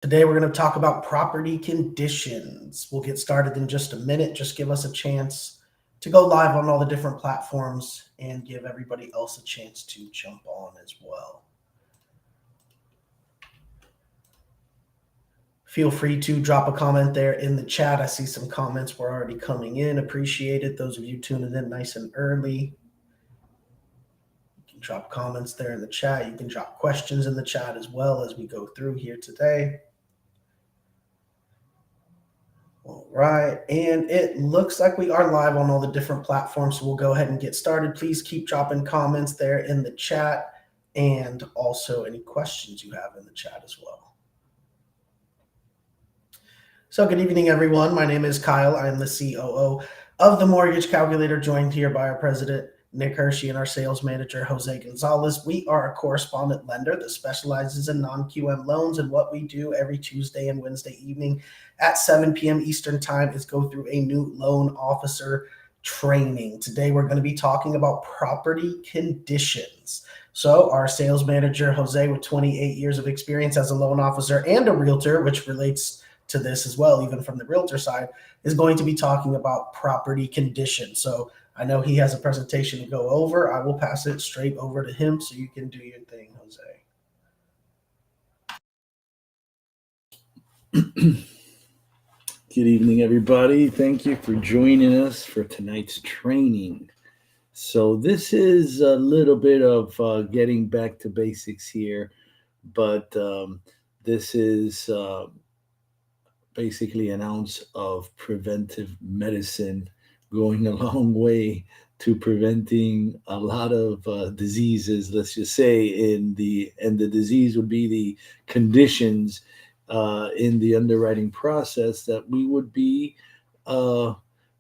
Today, we're going to talk about property conditions. We'll get started in just a minute. Just give us a chance to go live on all the different platforms and give everybody else a chance to jump on as well. Feel free to drop a comment there in the chat. I see some comments were already coming in. Appreciate it. Those of you tuning in nice and early, you can drop comments there in the chat. You can drop questions in the chat as well as we go through here today. All right, and it looks like we are live on all the different platforms, so we'll go ahead and get started. Please keep dropping comments there in the chat and also any questions you have in the chat as well. So good evening, everyone. My name is Kyle. I'm the COO of the Mortgage Calculator, joined here by our president, Nick Hershey, and our sales manager, Jose Gonzalez. We are a correspondent lender that specializes in non-QM loans, and what we do every Tuesday and Wednesday evening at 7 p.m. Eastern Time is go through a new loan officer training. Today, we're going to be talking about property conditions. So our sales manager, Jose, with 28 years of experience as a loan officer and a realtor, which relates to this as well, even from the realtor side, is going to be talking about property conditions. So I know he has a presentation to go over. I will pass it straight over to him so you can do your thing, Jose. Good evening, everybody. Thank you for joining us for tonight's training. So this is a little bit of getting back to basics here, but this is basically an ounce of preventive medicine going a long way to preventing a lot of diseases. Let's just say and the disease would be the conditions in the underwriting process that we would be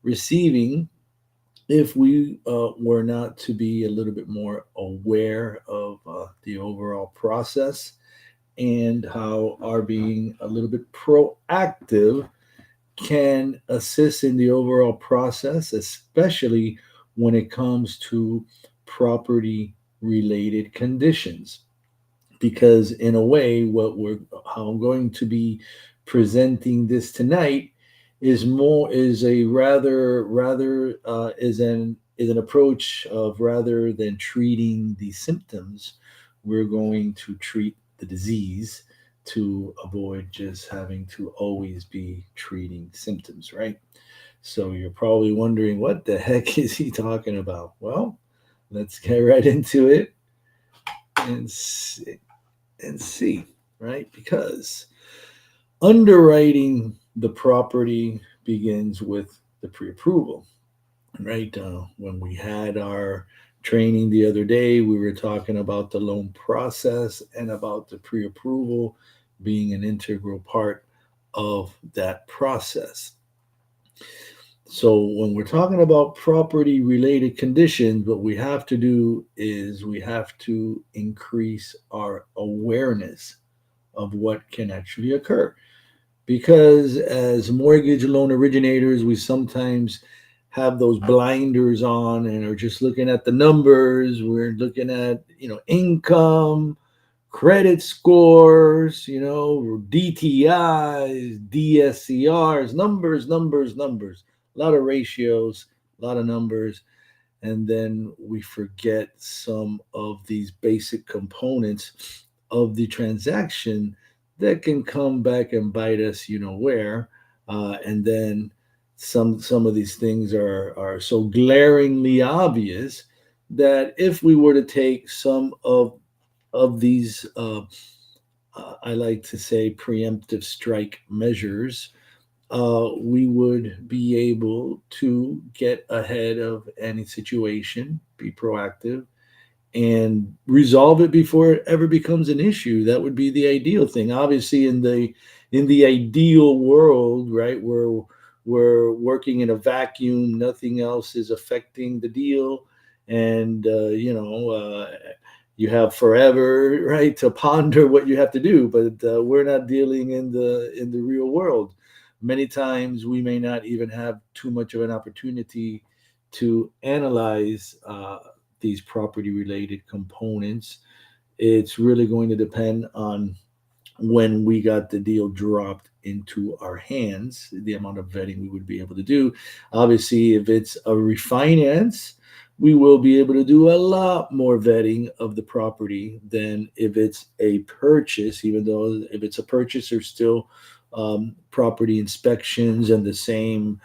receiving if we were not to be a little bit more aware of the overall process and how our being a little bit proactive can assist in the overall process, especially when it comes to property related conditions. Because in a way, how I'm going to be presenting this tonight is a rather is an approach of rather than treating the symptoms, we're going to treat the disease to avoid just having to always be treating symptoms, right? So you're probably wondering, what the heck is he talking about? Well, let's get right into it and see, right? Because underwriting the property begins with the pre-approval, right? When we had our training the other day, we were talking about the loan process and about the pre-approval being an integral part of that process. So when we're talking about property related conditions, what we have to do is we have to increase our awareness of what can actually occur. Because as mortgage loan originators, we sometimes have those blinders on and are just looking at the numbers. We're looking at, income, credit scores, DTIs, DSCRs, numbers, a lot of ratios, a lot of numbers. And then we forget some of these basic components of the transaction that can come back and bite us, where. And then some of these things are so glaringly obvious that if we were to take some of these, I like to say, preemptive strike measures, we would be able to get ahead of any situation, be proactive, and resolve it before it ever becomes an issue. That would be the ideal thing. Obviously, in the ideal world, right, where we're working in a vacuum, nothing else is affecting the deal, and you have forever, right, to ponder what you have to do. But we're not dealing in the real world. Many times we may not even have too much of an opportunity to analyze these property related components. It's really going to depend on when we got the deal dropped into our hands, the amount of vetting we would be able to do. Obviously, if it's a refinance, we will be able to do a lot more vetting of the property than if it's a purchase, even though if it's a purchase, there's still property inspections and the same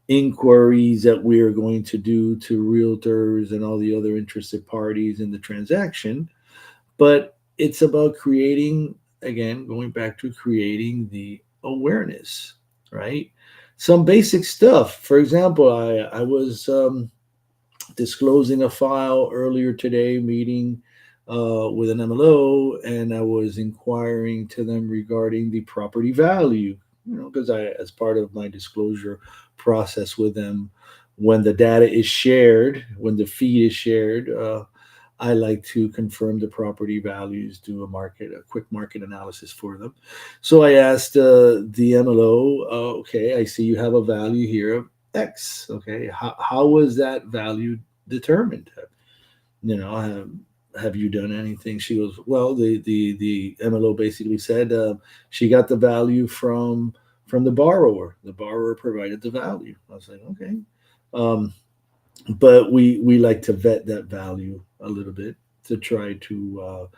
inquiries that we are going to do to realtors and all the other interested parties in the transaction. But it's about creating, again, going back to creating the awareness, right? Some basic stuff. For example, I was disclosing a file earlier today, meeting with an MLO, and I was inquiring to them regarding the property value. Because as part of my disclosure process with them, when the data is shared, when the feed is shared, I like to confirm the property values, do a quick market analysis for them. So I asked the MLO, okay, I see you have a value here of X. Okay, how was that value determined? Have you done anything? She goes, well, the MLO basically said she got the value from the borrower. The borrower provided the value. I was like, okay. Um, but we like to vet that value a little bit to try to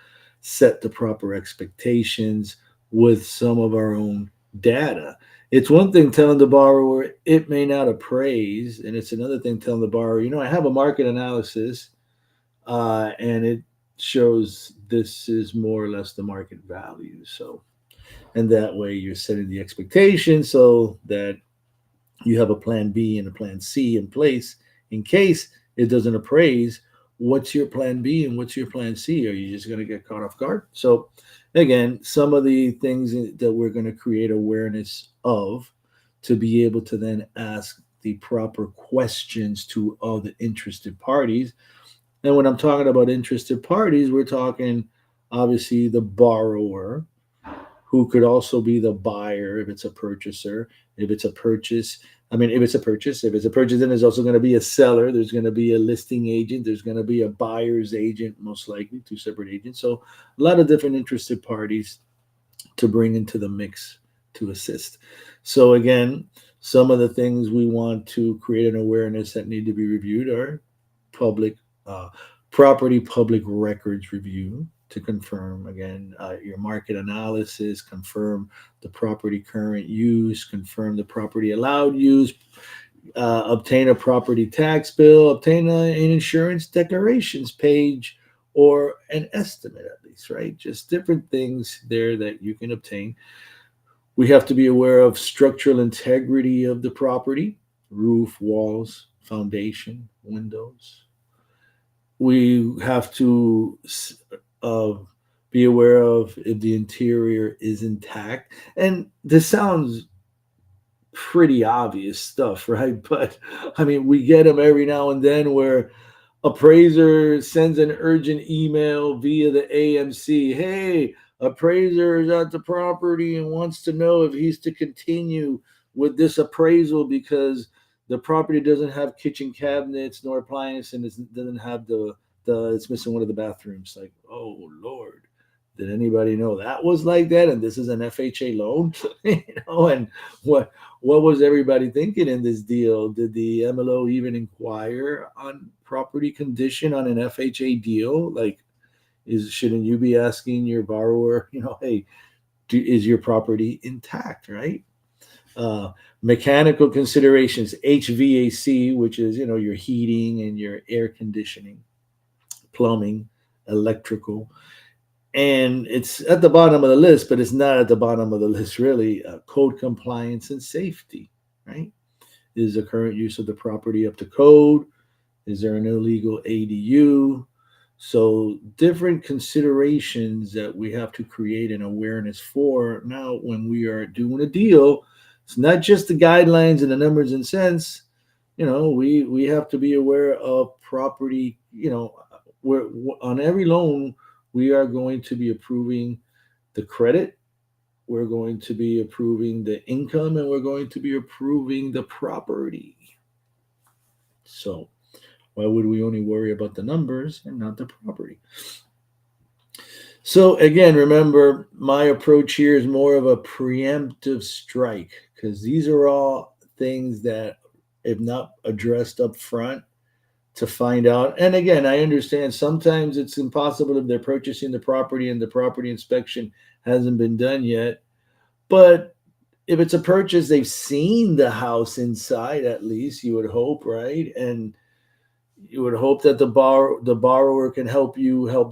set the proper expectations with some of our own data. It's one thing telling the borrower it may not appraise, and it's another thing telling the borrower, I have a market analysis, and it shows this is more or less the market value. So, and that way you're setting the expectation so that you have a plan B and a plan C in place in case it doesn't appraise. What's your plan B and what's your plan C? Are you just going to get caught off guard? So, again, some of the things that we're going to create awareness of to be able to then ask the proper questions to all the interested parties. And when I'm talking about interested parties, we're talking obviously the borrower, who could also be the buyer if it's a purchaser. If it's a purchase, if it's a purchase, then there's also going to be a seller. There's going to be a listing agent. There's going to be a buyer's agent, most likely, two separate agents. So a lot of different interested parties to bring into the mix to assist. So again, some of the things we want to create an awareness that need to be reviewed are public uh, property public records review to confirm again your market analysis, confirm the property current use, confirm the property allowed use, obtain a property tax bill, obtain an insurance declarations page, or an estimate at least, right? Just different things there that you can obtain. We have to be aware of structural integrity of the property, roof, walls, foundation, windows. We have to uh, be aware of if the interior is intact. And this sounds pretty obvious stuff, right? But I mean, we get them every now and then where appraiser sends an urgent email via the AMC. Hey, appraiser is at the property and wants to know if he's to continue with this appraisal because the property doesn't have kitchen cabinets nor appliance and doesn't have the it's missing one of the bathrooms. Like, oh Lord. Did anybody know that was like that? And this is an FHA loan, And what was everybody thinking in this deal? Did the MLO even inquire on property condition on an FHA deal? Like, shouldn't you be asking your borrower, hey, is your property intact, right? Uh, Mechanical considerations, HVAC, which is your heating and your air conditioning, plumbing, electrical, and it's at the bottom of the list, but it's not at the bottom of the list really. Code compliance and safety, right? Is the current use of the property up to code? Is there an illegal ADU? So, different considerations that we have to create an awareness for now when we are doing a deal. It's not just the guidelines and the numbers and cents. We have to be aware of property. We're on every loan, we are going to be approving the credit, we're going to be approving the income, and we're going to be approving the property. So, why would we only worry about the numbers and not the property? So again, remember my approach here is more of a preemptive strike because these are all things that, if not addressed up front, to find out. And again, I understand sometimes it's impossible if they're purchasing the property and the property inspection hasn't been done yet. But if it's a purchase, they've seen the house inside at least, you would hope, right? And you would hope that the borrower can help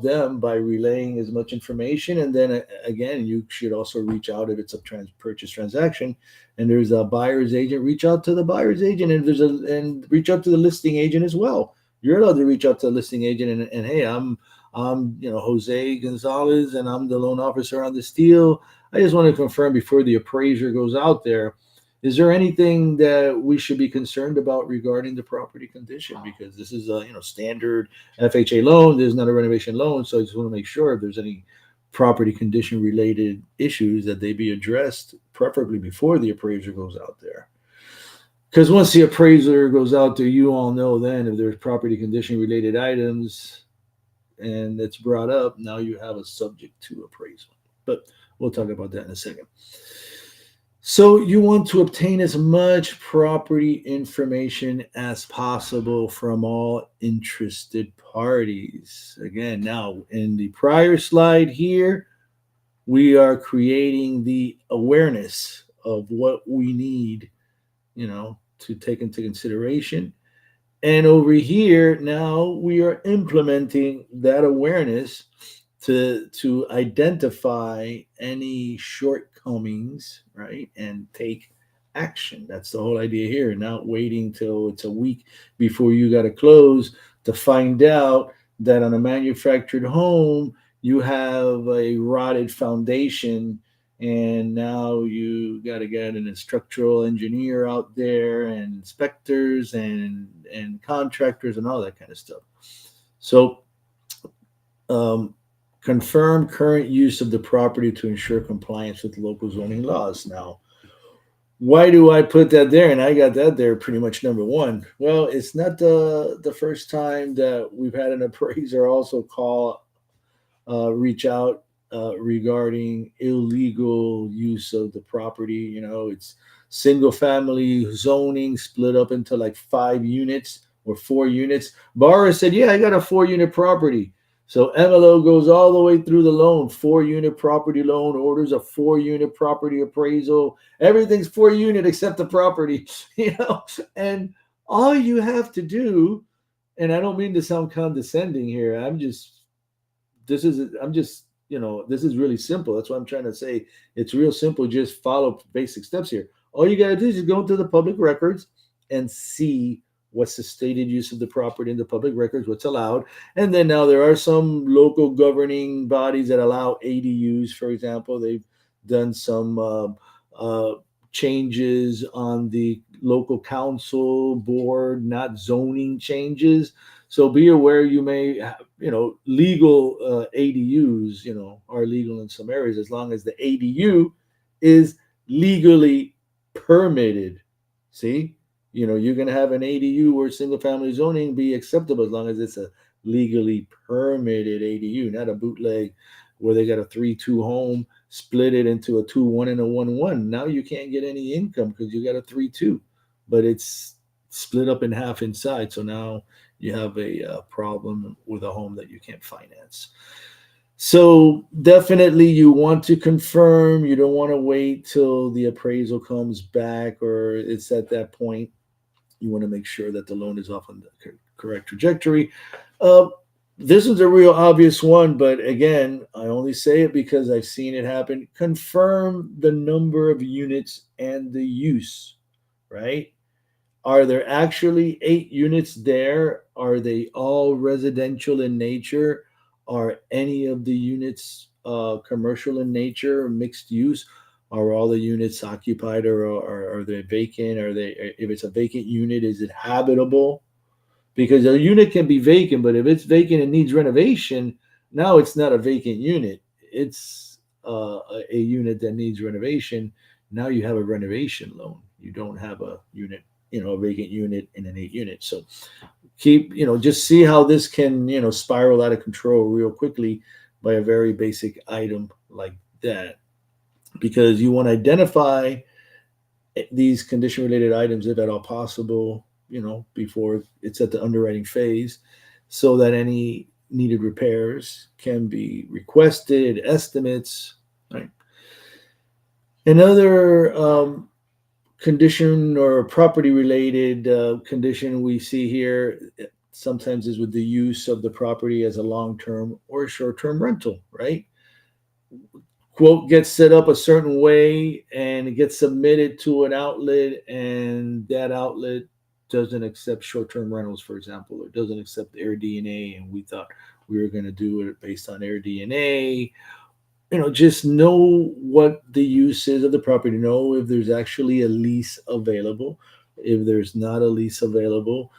them by relaying as much information. And then again, you should also reach out if it's a purchase transaction and there's a buyer's agent, reach out to the buyer's agent, and there's a and reach out to the listing agent as well. You're allowed to reach out to the listing agent and hey, I'm Jose Gonzalez, and I'm the loan officer on this deal. I just want to confirm before the appraiser goes out there, is there anything that we should be concerned about regarding the property condition? Because this is a standard FHA loan. There's not a renovation loan, so I just want to make sure if there's any property condition related issues that they be addressed, preferably before the appraiser goes out there. Because once the appraiser goes out there, you all know then if there's property condition related items and it's brought up, now you have a subject to appraisal. But we'll talk about that in a second. So you want to obtain as much property information as possible from all interested parties. Again, now in the prior slide here, we are creating the awareness of what we need, to take into consideration. And over here, now we are implementing that awareness to identify any shortcomings, right, and take action. That's the whole idea here. Not waiting till it's a week before you got to close to find out that on a manufactured home you have a rotted foundation, and now you got to get an structural engineer out there and inspectors and contractors and all that kind of stuff. So um, confirm current use of the property to ensure compliance with local zoning laws. Now, why do I put that there? And I got that there pretty much number one. Well, it's not the first time that we've had an appraiser also reach out regarding illegal use of the property. It's single family zoning split up into like 5 units or 4 units. Borrower said, "Yeah, I got a 4 unit property." So MLO goes all the way through the loan, 4 unit property loan, orders a 4 unit property appraisal. Everything's 4 unit except the property, And all you have to do, and I don't mean to sound condescending here. This is really simple. That's what I'm trying to say. It's real simple. Just follow basic steps here. All you got to do is just go into the public records and see what's the stated use of the property in the public records, what's allowed. And then now there are some local governing bodies that allow ADUs, for example. They've done some uh, changes on the local council board, not zoning changes. So be aware you may have, legal ADUs, are legal in some areas as long as the ADU is legally permitted. See, you're going to have an ADU or single family zoning be acceptable as long as it's a legally permitted ADU, not a bootleg where they got a 3-2 home, split it into a 2-1 and a 1-1. Now you can't get any income because you got a 3-2, but it's split up in half inside. So now you have a problem with a home that you can't finance. So definitely you want to confirm. You don't want to wait till the appraisal comes back or it's at that point. You want to make sure that the loan is off on the correct trajectory. Uh, this is a real obvious one, but again, I only say it because I've seen it happen. Confirm the number of units and the use, right? Are there actually 8 units there? Are they all residential in nature? Are any of the units commercial in nature, mixed use? Are all the units occupied or are they vacant? If it's a vacant unit, is it habitable? Because a unit can be vacant, but if it's vacant and needs renovation, now it's not a vacant unit. It's a unit that needs renovation. Now you have a renovation loan. You don't have a unit, a vacant unit in an 8 unit. So keep, just see how this can, spiral out of control real quickly by a very basic item like that, because you want to identify these condition related items if at all possible, before it's at the underwriting phase, so that any needed repairs can be requested, estimates, right? Another condition or property related condition we see here sometimes is with the use of the property as a long term or short term rental, right? Quote gets set up a certain way and it gets submitted to an outlet, and that outlet doesn't accept short term rentals, for example, or doesn't accept air DNA, and we thought we were going to do it based on air DNA. Just know what the use is of the property, know if there's actually a lease available. If there's not a lease available,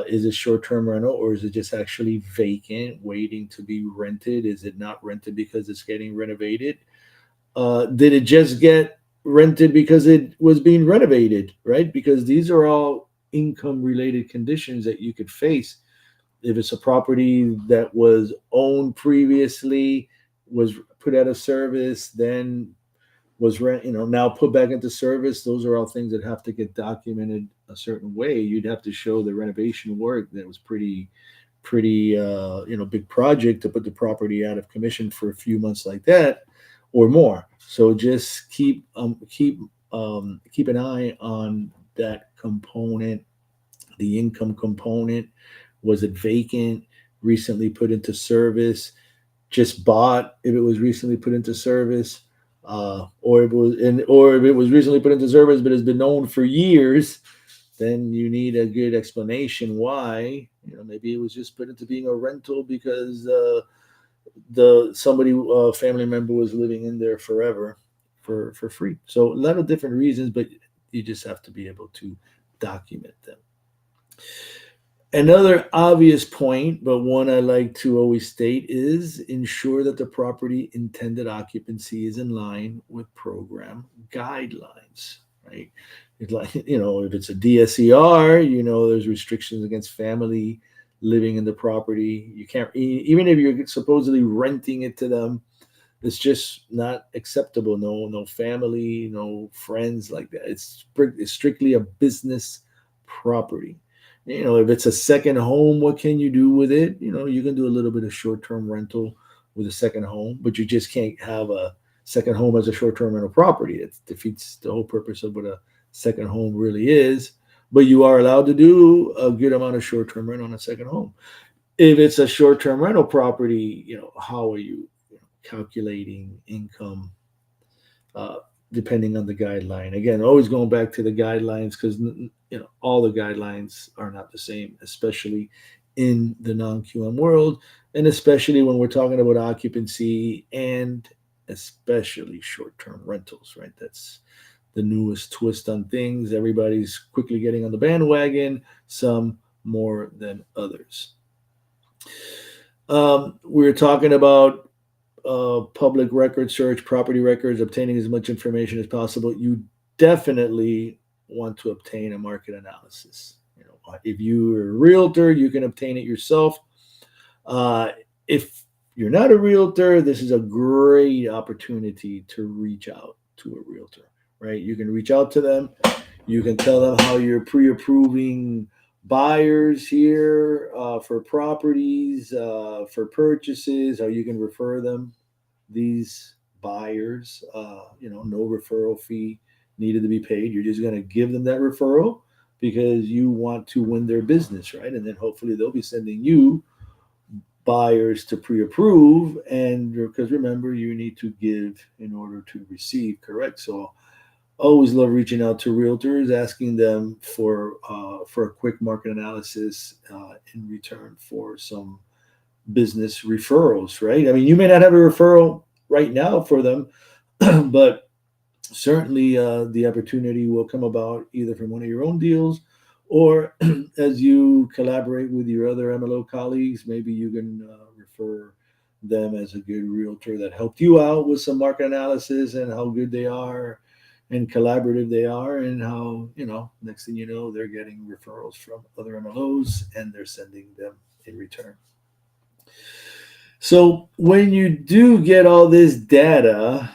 is it short-term rental or is it just actually vacant waiting to be rented? Is it not rented because it's getting renovated? Did it just get rented because it was being renovated, right? Because these are all income related conditions that you could face. If it's a property that was owned previously, was put out of service, then was now put back into service, those are all things that have to get documented a certain way. You'd have to show the renovation work that was pretty big project to put the property out of commission for a few months like that or more. So just keep an eye on that component, the income component. Was it vacant, recently put into service, just bought if it was recently put into service, or if it was recently put into service but has been owned for years, then you need a good explanation why. Maybe it was just put into being a rental because the somebody family member was living in there forever for free. So a lot of different reasons, but you just have to be able to document them. Another obvious point, but one I like to always state, is ensure that the property intended occupancy is in line with program guidelines, right? It's like, if it's a DSER, there's restrictions against family living in the property. You can't, even if you're supposedly renting it to them, it's just not acceptable. No family, no friends like that. It's strictly a business property. If it's a second home, what can you do with it? You can do a little bit of short-term rental with a second home, but you just can't have a second home as a short-term rental property. It defeats the whole purpose of what a second home really is. But you are allowed to do a good amount of short-term rent on a second home. If it's a short-term rental property, how are you calculating income, uh, depending on the guideline. Again, always going back to the guidelines, because all the guidelines are not the same, especially in the non-QM world, and especially when we're talking about occupancy and especially short-term rentals. Right, that's the newest twist on things. Everybody's quickly getting on the bandwagon, some more than others. We're talking about public record search, property records, obtaining as much information as possible. You definitely want to obtain a market analysis. If you're a realtor, you can obtain it yourself. If you're not a realtor, this is a great opportunity to reach out to a realtor, right? You can reach out to them. You can tell them how you're pre-approving buyers here for properties, for purchases, how you can refer them these buyers. No referral fee needed to be paid. You're just going to give them that referral because you want to win their business, right? And then hopefully they'll be sending you buyers to pre-approve, and because remember, you need to give in order to receive, correct? So always love reaching out to realtors, asking them for a quick market analysis in return for some business referrals, right? I mean, you may not have a referral right now for them, but certainly the opportunity will come about either from one of your own deals or as you collaborate with your other MLO colleagues, maybe you can refer them as a good realtor that helped you out with some market analysis and how good they are and collaborative they are, and how, next thing you know, they're getting referrals from other MLOs and they're sending them in return. So when you do get all this data,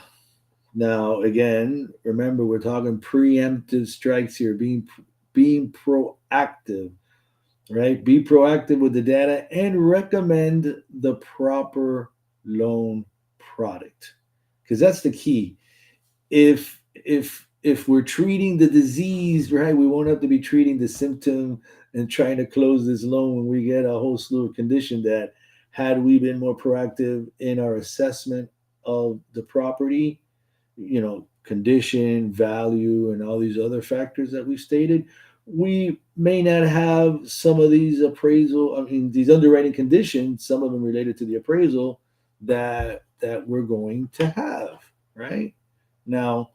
now again, remember we're talking preemptive strikes here, being proactive, right? Be proactive with the data and recommend the proper loan product, because that's the key. If we're treating the disease, right, we won't have to be treating the symptom and trying to close this loan when we get a whole slew of condition that, had we been more proactive in our assessment of the property, condition, value, and all these other factors that we've stated, we may not have some of these these underwriting conditions, some of them related to the appraisal, that we're going to have, right? Now,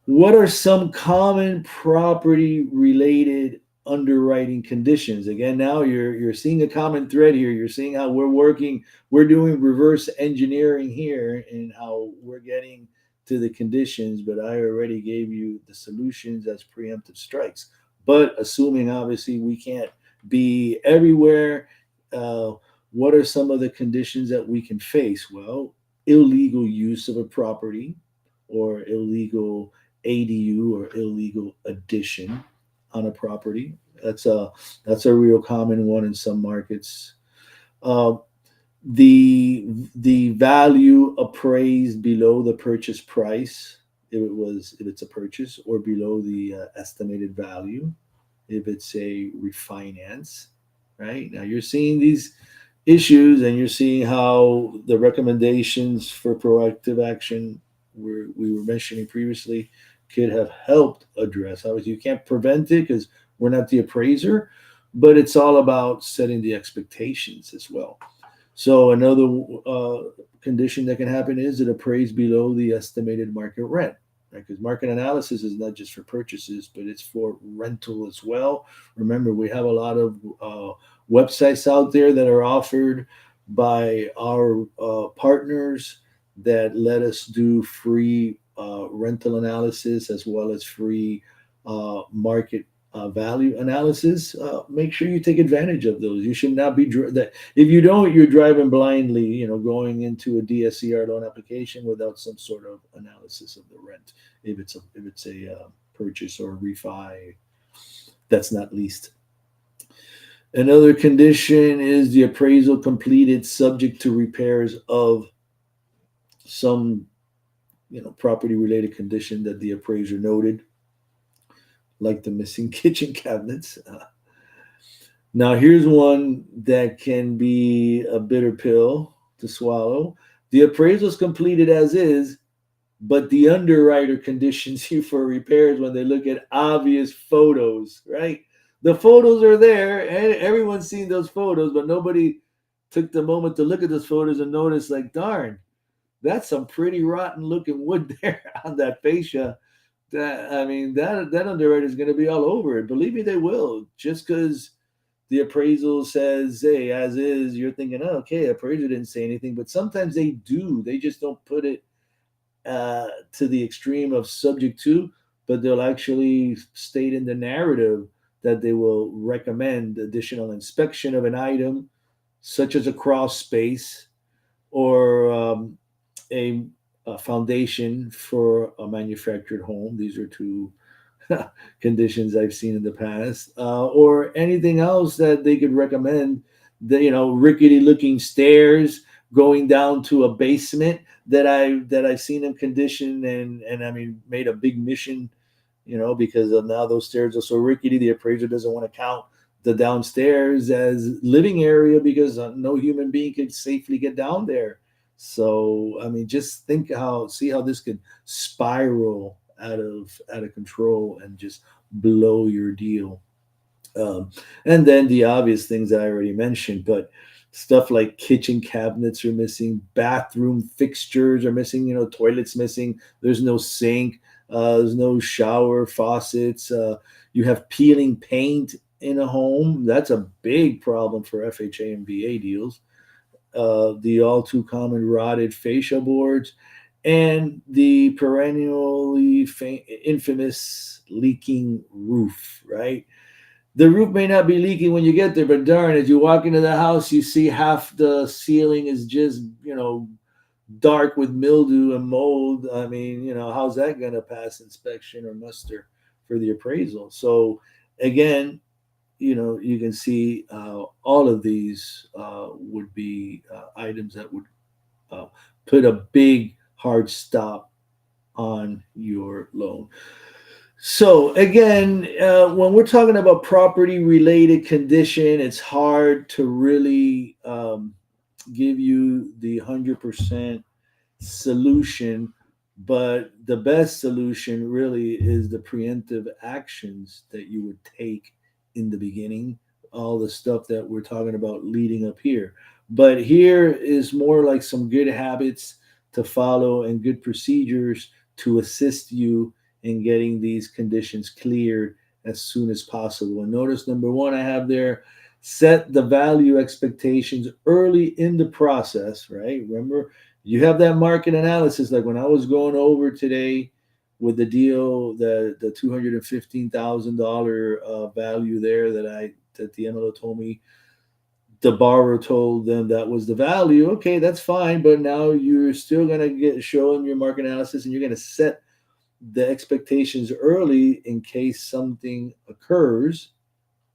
what are some common property related underwriting conditions? Again, now you're seeing a common thread here. You're seeing how we're doing reverse engineering here and how we're getting to the conditions, but I already gave you the solutions as preemptive strikes. But assuming obviously we can't be everywhere, uh, what are some of the conditions that we can face? Well, illegal use of a property or illegal ADU or illegal addition on a property. That's a that's a real common one in some markets. Uh, the value appraised below the purchase price, if it's a purchase, or below the estimated value if it's a refinance. Right now, you're seeing these issues, and you're seeing how the recommendations for proactive action we were mentioning previously could have helped address. Obviously, you can't prevent it because we're not the appraiser, but it's all about setting the expectations as well. So another condition that can happen is it appraised below the estimated market rent, right? Because market analysis is not just for purchases, but it's for rental as well. Remember, we have a lot of websites out there that are offered by our partners that let us do free rental analysis as well as free market value analysis. Make sure you take advantage of those. You should not be that if you don't, you're driving blindly, going into a DSCR loan application without some sort of analysis of the rent. If it's a purchase or a refi that's not leased. Another condition is the appraisal completed subject to repairs of some property related condition that the appraiser noted, like the missing kitchen cabinets. Now, here's one that can be a bitter pill to swallow. The appraisal is completed as is, but the underwriter conditions you for repairs when they look at obvious photos, right? The photos are there, and everyone's seen those photos, but nobody took the moment to look at those photos and notice, like, darn, that's some pretty rotten looking wood there on that fascia. That underwriter is going to be all over it. Believe me, they will. Just because the appraisal says, hey, as is, you're thinking, oh, okay, appraiser didn't say anything, but sometimes they do. They just don't put it to the extreme of subject to, but they'll actually state in the narrative that they will recommend additional inspection of an item, such as a crawl space or a, a foundation for a manufactured home. These are two conditions I've seen in the past, or anything else that they could recommend. The rickety looking stairs going down to a basement that I've seen them condition, and I mean made a big mission, because of now those stairs are so rickety. The appraiser doesn't want to count the downstairs as living area because no human being could safely get down there. So I mean, just see how this could spiral out of control and just blow your deal. Um, and then the obvious things that I already mentioned, but stuff like kitchen cabinets are missing, bathroom fixtures are missing, toilets missing. There's no sink. There's no shower faucets. You have peeling paint in a home. That's a big problem for FHA and VA deals. The all too common rotted fascia boards, and the perennially infamous leaking roof, right? The roof may not be leaking when you get there, but darn, as you walk into the house, you see half the ceiling is just, dark with mildew and mold. I mean, how's that going to pass inspection or muster for the appraisal? So, again, you can see all of these would be items that would uh, put a big hard stop on your loan. So again, when we're talking about property related condition, it's hard to really give you the 100% solution, but the best solution really is the preemptive actions that you would take in the beginning, all the stuff that we're talking about leading up here. But here is more like some good habits to follow and good procedures to assist you in getting these conditions cleared as soon as possible. And notice number one, I have there set the value expectations early in the process, right? Remember, you have that market analysis. Like when I was going over today with the deal, the $215,000 value there that the MLO told me, the borrower told them that was the value. Okay, that's fine, but now you're still gonna show them your market analysis, and you're gonna set the expectations early in case something occurs,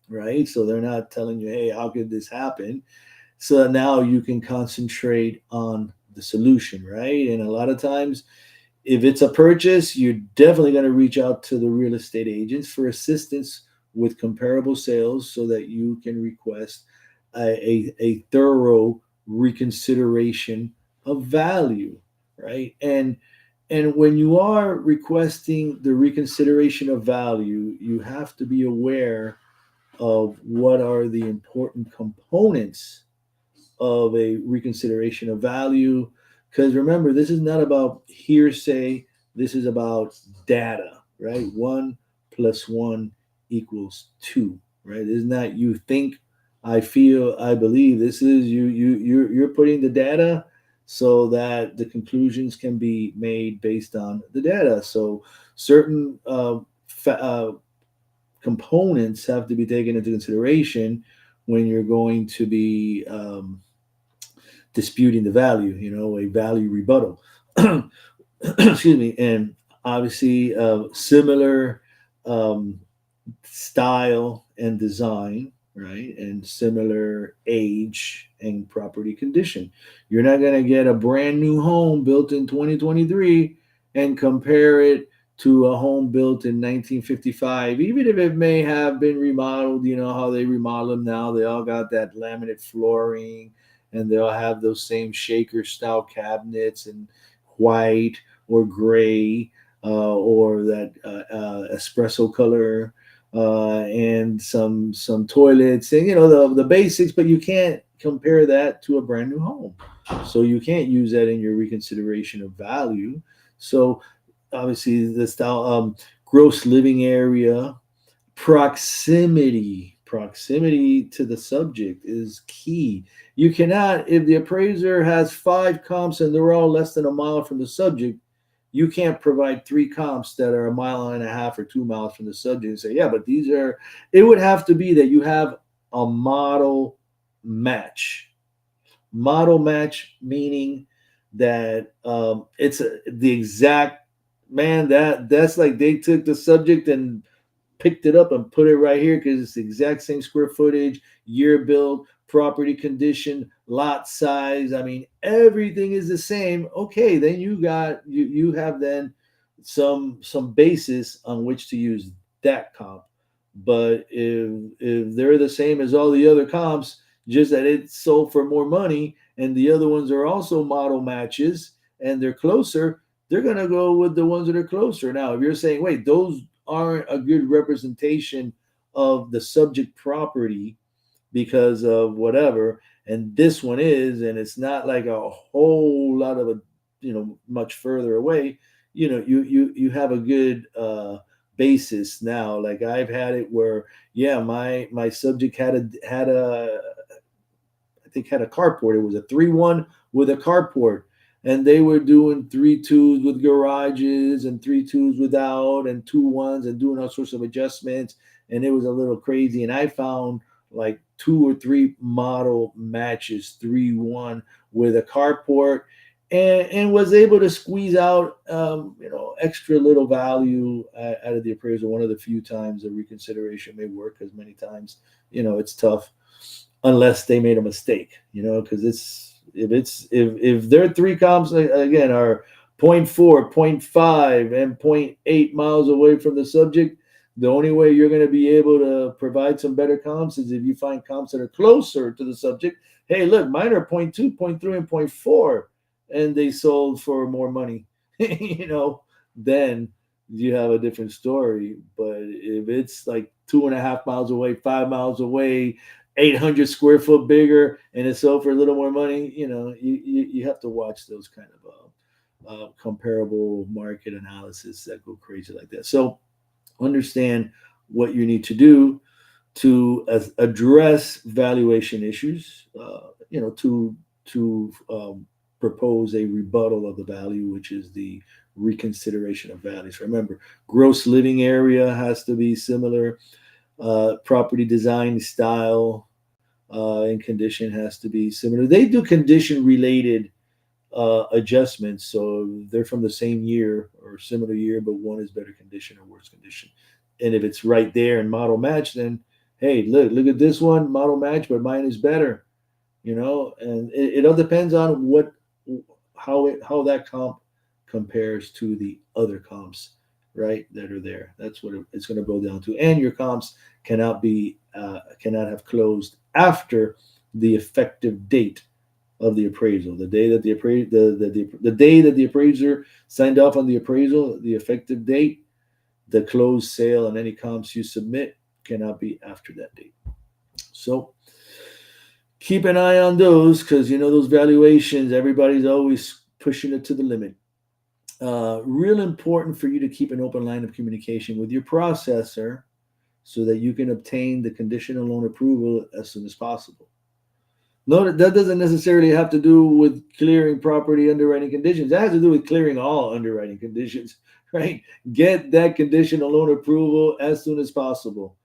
right? So they're not telling you, hey, how could this happen? So now you can concentrate on the solution, right? And a lot of times, if it's a purchase, you're definitely going to reach out to the real estate agents for assistance with comparable sales so that you can request a thorough reconsideration of value, right? And when you are requesting the reconsideration of value, you have to be aware of what are the important components of a reconsideration of value. Because remember, this is not about hearsay, this is about data, right? One plus one equals two, right? Isn't that you think, I feel, I believe? This is you're putting the data so that the conclusions can be made based on the data. So certain components have to be taken into consideration when you're going to be disputing the value, a value rebuttal. Excuse me. And obviously, similar um, style and design, right? And similar age and property condition. You're not going to get a brand new home built in 2023 and compare it to a home built in 1955, even if it may have been remodeled. You know how they remodel them now. They all got that laminate flooring, and they all have those same shaker style cabinets in white or gray, or that espresso color, and some toilets, and the basics. But you can't compare that to a brand new home, so you can't use that in your reconsideration of value. So obviously the style, gross living area, proximity to the subject is key. You cannot, if the appraiser has 5 comps and they're all less than a mile from the subject, you can't provide 3 comps that are a mile and a half or 2 miles from the subject and say, yeah, but these are. It would have to be that you have a match model match, meaning that it's the exact, man, that's like they took the subject and picked it up and put it right here because it's the exact same square footage, year built, property condition, lot size. I mean, everything is the same. Okay, then you have then some basis on which to use that comp. But if they're the same as all the other comps, just that it's sold for more money, and the other ones are also model matches and they're closer, they're gonna go with the ones that are closer. Now, if you're saying, wait, those aren't a good representation of the subject property because of whatever, and this one is, and it's not like a whole lot of a, much further away, you have a good basis. Now, like I've had it where, yeah, my subject had a I think had a carport. It was a 3-1 with a carport. and they were doing 3.2s with garages and 3.2s without and 2.1s and doing all sorts of adjustments, and it was a little crazy. And I found like 2 or 3 model matches 3.1 with a carport, and was able to squeeze out extra little value out of the appraisal. One of the few times a reconsideration may work, because many times it's tough unless they made a mistake, because if their 3 comps again are point 0.4, point 0.5, and point 0.8 miles away from the subject, the only way you're going to be able to provide some better comps is if you find comps that are closer to the subject. Hey, look, mine are point 0.2, point 0.3, and point 0.4, and they sold for more money. Then you have a different story. But if it's like 2.5 miles away, 5 miles away, 800 square foot bigger, and it sold for a little more money, you have to watch those kind of comparable market analysis that go crazy like that. So understand what you need to do to address valuation issues, to propose a rebuttal of the value, which is the reconsideration of values. Remember, gross living area has to be similar. Property design style and condition has to be similar. They do condition related adjustments, so they're from the same year or similar year, but one is better condition or worse condition. And if it's right there and model match, then hey, look at this one, model match, but mine is better. And it all depends on how that comp compares to the other comps, right, that are there. That's what it's going to boil down to. And your comps cannot have closed after the effective date of the appraisal. The day that the day that the appraiser signed off on the appraisal, the effective date, the closed sale, and any comps you submit cannot be after that date. So keep an eye on those, because those valuations, everybody's always pushing it to the limit. Real important for you to keep an open line of communication with your processor so that you can obtain the conditional loan approval as soon as possible. No, that doesn't necessarily have to do with clearing property underwriting conditions. That has to do with clearing all underwriting conditions, right? Get that conditional loan approval as soon as possible.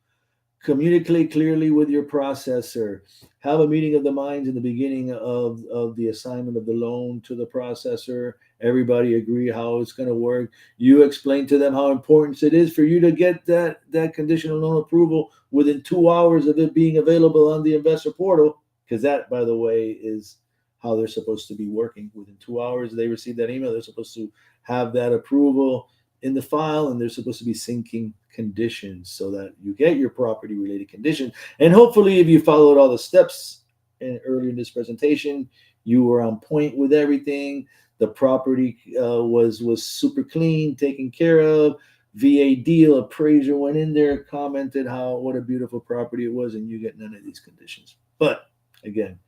Communicate clearly with your processor. Have a meeting of the minds in the beginning of the assignment of the loan to the processor. Everybody agree how it's going to work. You explain to them how important it is for you to get that conditional loan approval within 2 hours of it being available on the investor portal, because that, by the way, is how they're supposed to be working. Within 2 hours they receive that email, they're supposed to have that approval in the file, and they're supposed to be syncing conditions so that you get your property related conditions. And hopefully, if you followed all the steps earlier in this presentation, you were on point with everything. The property was super clean, taken care of. VA deal, appraiser went in there, commented what a beautiful property it was, and you get none of these conditions. But again,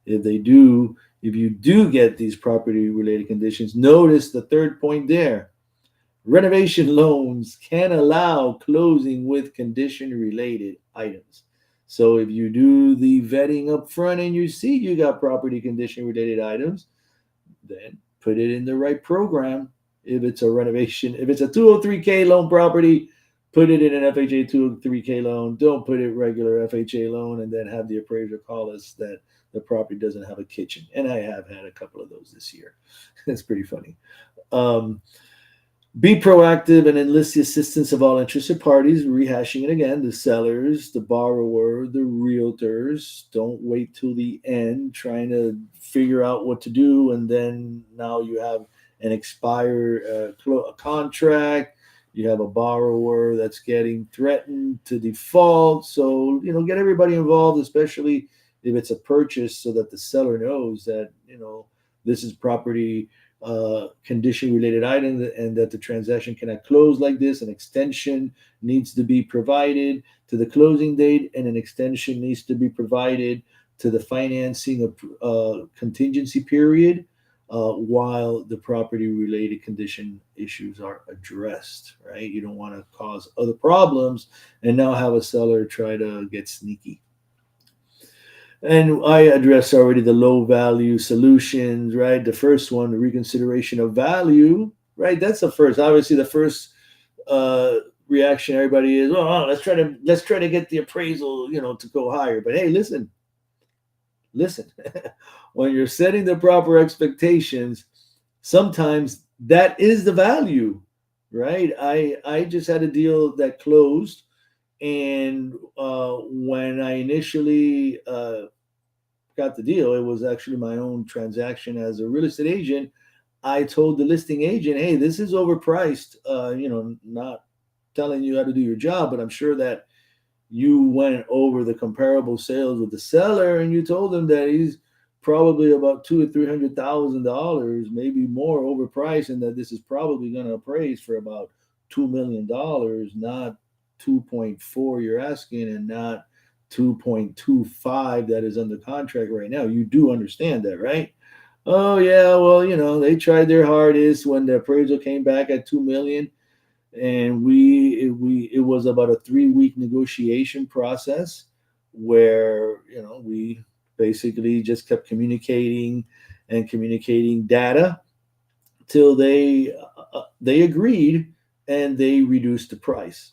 if you do get these property related conditions, notice the third point there. Renovation loans can allow closing with condition related items. So if you do the vetting up front and you see you got property condition related items, then put it in the right program. If it's a renovation, if it's a 203K loan property, put it in an FHA 203K loan. Don't put it regular FHA loan and then have the appraiser call us that the property doesn't have a kitchen. And I have had a couple of those this year. That's pretty funny. Be proactive and enlist the assistance of all interested parties. Rehashing it again: the sellers, the borrower, the realtors. Don't wait till the end trying to figure out what to do, and then now you have an expired contract. You have a borrower that's getting threatened to default. So get everybody involved, especially if it's a purchase, so that the seller knows that this is property condition related item, and that the transaction cannot close like this. An extension needs to be provided to the closing date, and an extension needs to be provided to the financing of contingency period while the property related condition issues are addressed, right? You don't want to cause other problems and now have a seller try to get sneaky. And I addressed already the low value solutions, right? The first one, the reconsideration of value, right? That's the first. Obviously, the first uh, reaction everybody is, oh, let's try to get the appraisal, to go higher. But hey, listen. When you're setting the proper expectations, sometimes that is the value, right? I just had a deal that closed, and when I initially got the deal, it was actually my own transaction as a real estate agent. I told the listing agent, "Hey, this is overpriced. Not telling you how to do your job, but I'm sure that you went over the comparable sales with the seller, and you told him that he's probably about $200,000 or $300,000, maybe more overpriced, and that this is probably going to appraise for about $2 million, not 2.4 you're asking, and not 2.25 that is under contract right now. You do understand that, right?" Oh yeah, well, they tried their hardest when the appraisal came back at 2 million, and it was about a 3 week negotiation process where we basically just kept communicating and communicating data till they agreed, and they reduced the price.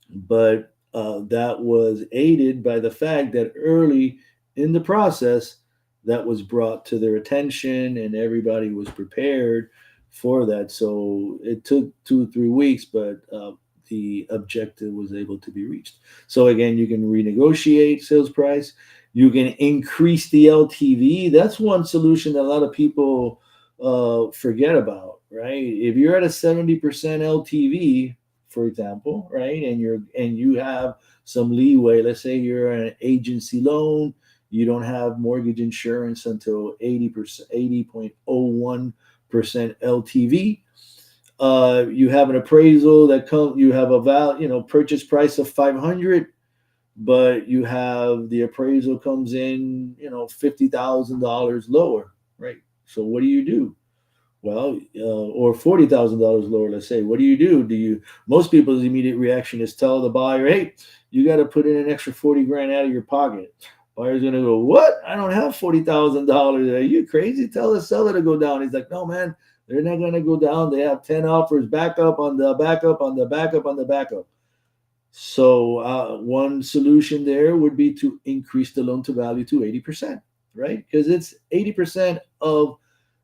But that was aided by the fact that early in the process, that was brought to their attention, and everybody was prepared for that. So it took 2 3 weeks, but the objective was able to be reached. So again, you can renegotiate sales price, you can increase the LTV. That's one solution that a lot of people forget about, right? If you're at a 70% LTV, for example, right, and you have some leeway. Let's say you're an agency loan, you don't have mortgage insurance until 80%, 80.01% LTV. You have an appraisal that comes. You have a purchase price of 500, but you have the appraisal comes in $50,000 lower, right? So what do you do? Well, or $40,000 lower, let's say. What do you do? Most people's immediate reaction is tell the buyer, hey, you got to put in an extra 40 grand out of your pocket. Buyer's going to go, what? I don't have $40,000. Are you crazy? Tell the seller to go down. He's like, no, man, they're not going to go down. They have 10 offers, backup on the backup on the backup on the backup. So one solution there would be to increase the loan to value to 80%, right? Because it's 80% of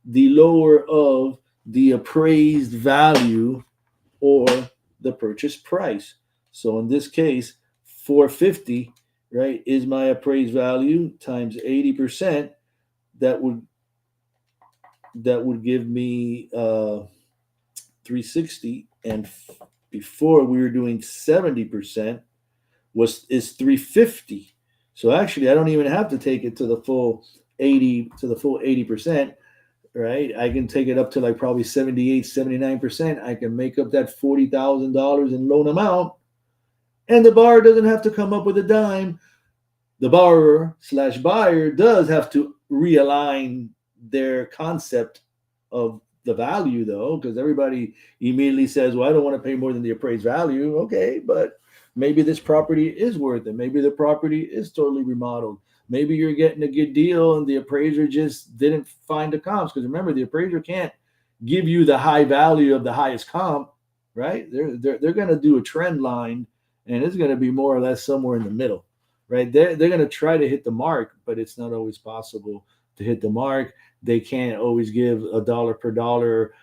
the lower of the appraised value or the purchase price. So in this case, 450, right, is my appraised value times 80%. That would give me 360, and before we were doing 70% is 350. So actually, I don't even have to take it to the full 80%, right? I can take it up to like probably 78, 79%. I can make up that $40,000 in loan amount, and the borrower doesn't have to come up with a dime. The borrower slash buyer does have to realign their concept of the value, though, because everybody immediately says, well, I don't want to pay more than the appraised value. Okay, but maybe this property is worth it. Maybe the property is totally remodeled. Maybe you're getting a good deal and the appraiser just didn't find the comps. Because remember, the appraiser can't give you the high value of the highest comp, right? They're going to do a trend line, and it's going to be more or less somewhere in the middle, right? They're going to try to hit the mark, but it's not always possible to hit the mark. They can't always give a dollar per dollar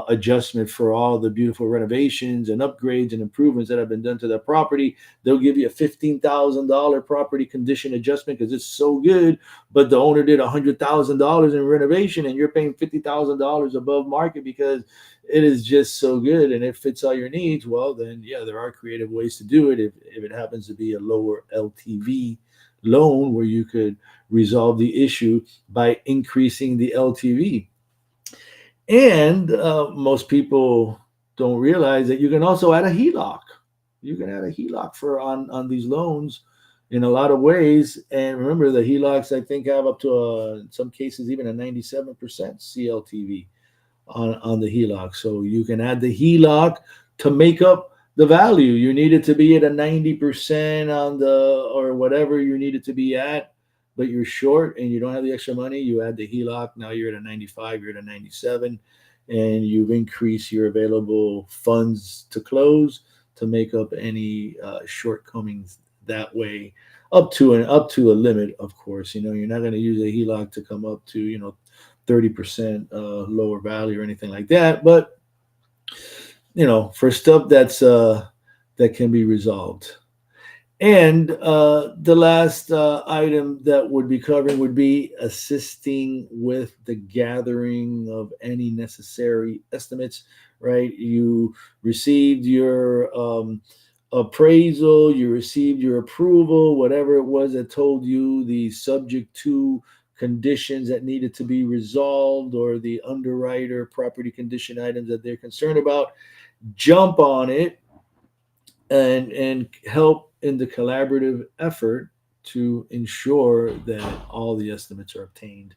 adjustment for all the beautiful renovations and upgrades and improvements that have been done to the property. They'll give you a $15,000 property condition adjustment because it's so good, but the owner did $100,000 in renovation, and you're paying $50,000 above market because it is just so good and it fits all your needs. Well, then yeah, there are creative ways to do it. If it happens to be a lower LTV loan, where you could resolve the issue by increasing the LTV. And most people don't realize that you can also add a HELOC. You can add a HELOC for on these loans in a lot of ways. And remember, the HELOCs I think have up to in some cases even a 97% CLTV on the HELOC. So you can add the HELOC to make up the value. You need it to be at a 90% on the or whatever you need it to be at but you're short and you don't have the extra money, you add the HELOC. Now you're at a 95, you're at a 97, and you've increased your available funds to close to make up any shortcomings that way, up to a limit. Of course, you're not going to use a HELOC to come up to 30% lower value or anything like that, but for stuff that can be resolved. And the last item that would be covering would be assisting with the gathering of any necessary estimates, right? You received your appraisal, you received your approval, whatever it was that told you the subject to conditions that needed to be resolved or the underwriter property condition items that they're concerned about. Jump on it and help in the collaborative effort to ensure that all the estimates are obtained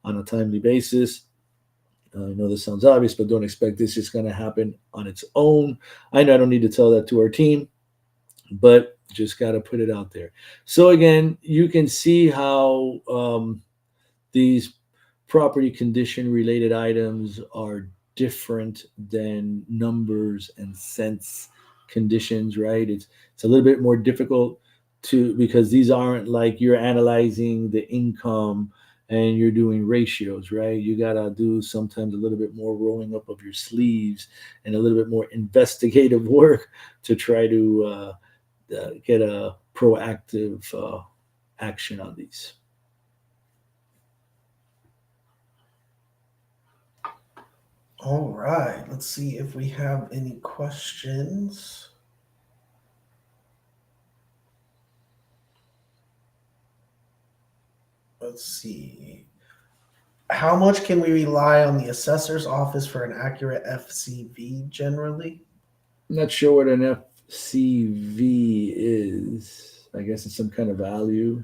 on a timely basis. I know this sounds obvious, but don't expect this is going to happen on its own. I know I don't need to tell that to our team, but just got to put it out there. So again, you can see how these property condition related items are different than numbers and cents conditions, right? It's a little bit more difficult to, because these aren't like you're analyzing the income and you're doing ratios, right? You got to do sometimes a little bit more rolling up of your sleeves and a little bit more investigative work to try to get a proactive action on these. All right, let's see if we have any questions. Let's see. How much can we rely on the assessor's office for an accurate FCV generally? I'm not sure what an FCV is. I guess it's some kind of value.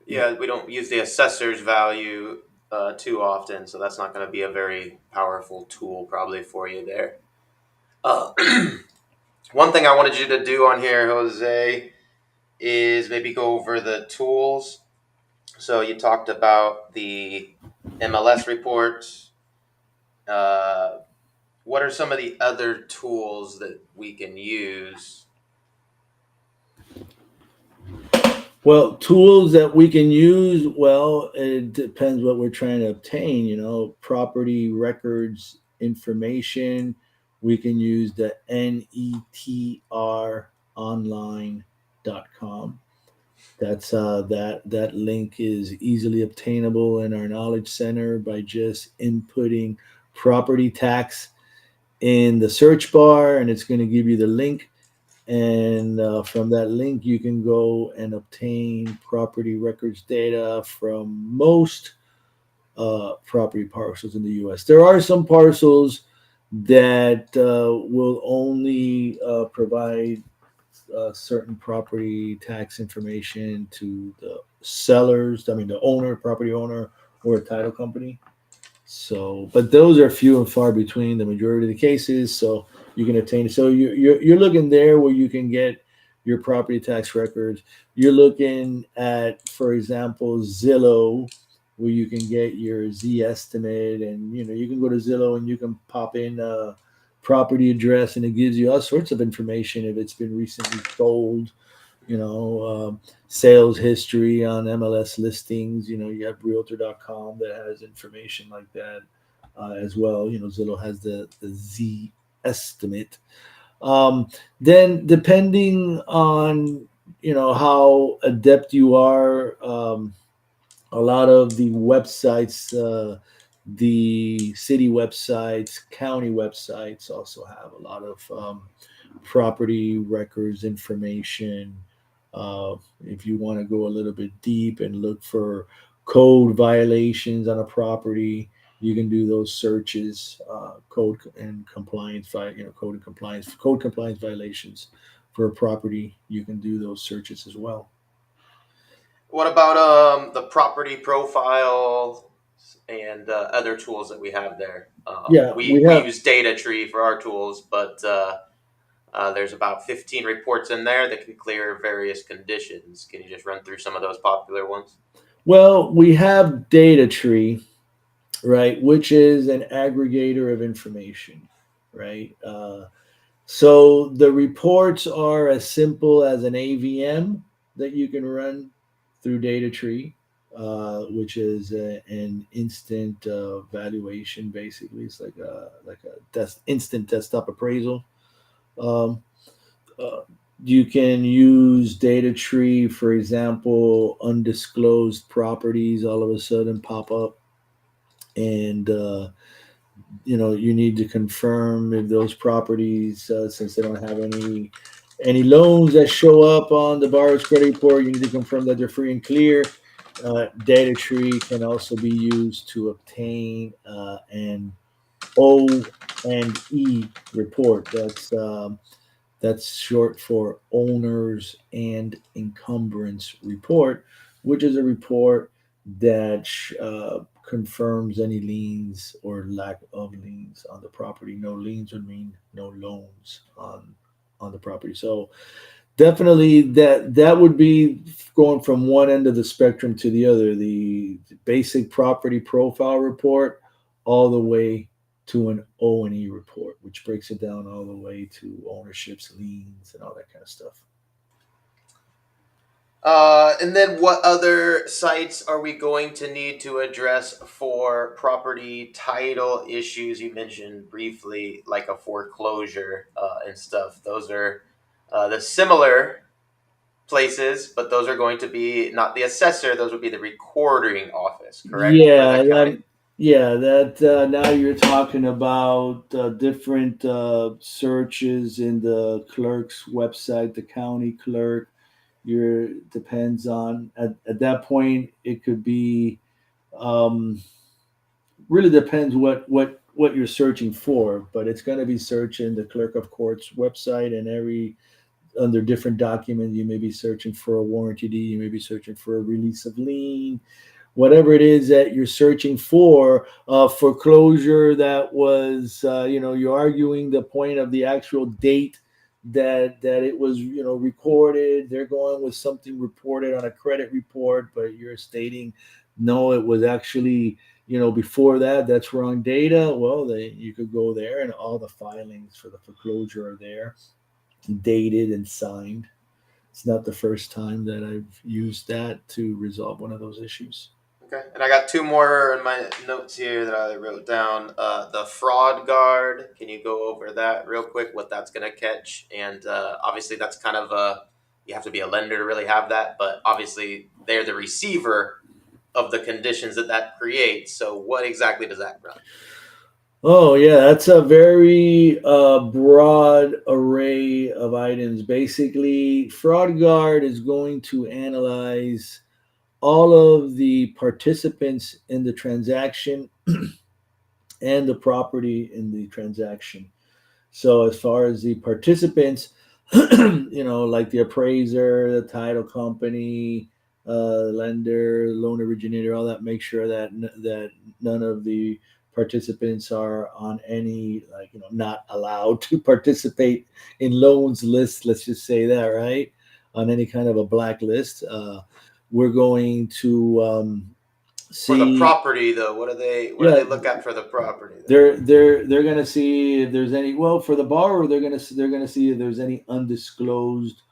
Yeah, we don't use the assessor's value too often, so that's not going to be a very powerful tool probably for you there. Uh, one thing I wanted you to do on here, Jose, is maybe go over the tools. So you talked about the MLS reports. Uh, what are some of the other tools that we can use? Well, tools that we can use, well, it depends what we're trying to obtain, property records information. We can use the netronline.com. That link is easily obtainable in our knowledge center by just inputting property tax in the search bar, and it's going to give you the link. And from that link, you can go and obtain property records data from most property parcels in the U.S. There are some parcels that will only provide certain property tax information to the sellers. I mean, the owner, property owner, or a title company. So, but those are few and far between the majority of the cases. So you can obtain. So you're looking there where you can get your property tax records. You're looking at, for example, Zillow, where you can get your Z estimate, and you can go to Zillow and you can pop in a property address, and it gives you all sorts of information if it's been recently sold. Sales history on MLS listings. You have realtor.com that has information like that as well. Zillow has the Z estimate. Then, depending on how adept you are, a lot of the websites, the city websites, county websites also have a lot of property records information. If you want to go a little bit deep and look for code violations on a property, you can do those searches, code compliance violations for a property. You can do those searches as well. What about the property profile and other tools that we have there? Yeah, we We have. use data tree for our tools, but There's about 15 reports in there that can clear various conditions. Can you just run through some of those popular ones? Well, we have data tree, right, which is an aggregator of information, right? So the reports are as simple as an AVM that you can run through data tree, which is an instant valuation. Basically, it's like a instant desktop appraisal. Um, uh, you can use data tree, for example, undisclosed properties all of a sudden pop up, and you need to confirm if those properties, since they don't have any loans that show up on the borrower's credit report, you need to confirm that they're free and clear. Data tree can also be used to obtain an O&E report. That's short for owners and encumbrance report, which is a report that confirms any liens or lack of liens on the property. No liens would mean no loans on the property. So definitely that would be going from one end of the spectrum to the other. The basic property profile report all the way to an O&E report, which breaks it down all the way to ownerships, liens, and all that kind of stuff. And then what other sites are we going to need to address for property title issues? You mentioned briefly, like a foreclosure and stuff. Those are the similar places, but those are going to be not the assessor; those would be the recording office, correct, for Yeah, the county. that now you're talking about different searches in the clerk's website, the county clerk. Your depends on at that point it could be, um, really depends what you're searching for, but it's going to be searching the clerk of court's website, and every under different documents you may be searching for a warranty deed, you may be searching for a release of lien, whatever it is that you're searching for. Foreclosure, that was, you're arguing the point of the actual date that it was, recorded. They're going with something reported on a credit report, but you're stating no, it was actually, before that. That's wrong data. Well, you could go there, and all the filings for the foreclosure are there, dated and signed. It's not the first time that I've used that to resolve one of those issues. Okay, and I got two more in my notes here that I wrote down. The fraud guard. Can you go over that real quick? What that's going to catch? And obviously, that's kind of a you have to be a lender to really have that. But obviously, they're the receiver of the conditions that creates. So, what exactly does that run? Oh, yeah, that's a very broad array of items. Basically, fraud guard is going to analyze all of the participants in the transaction and the property in the transaction. So as far as the participants, like the appraiser, the title company, lender, loan originator, all that, make sure that none of the participants are on any, like, not allowed to participate in loans lists. Let's just say that, right? On any kind of a blacklist. We're going to For the see. property, though, what do they Yeah, look at for the property there? they're going to see if there's any. Well, for the borrower, they're going to see if there's any undisclosed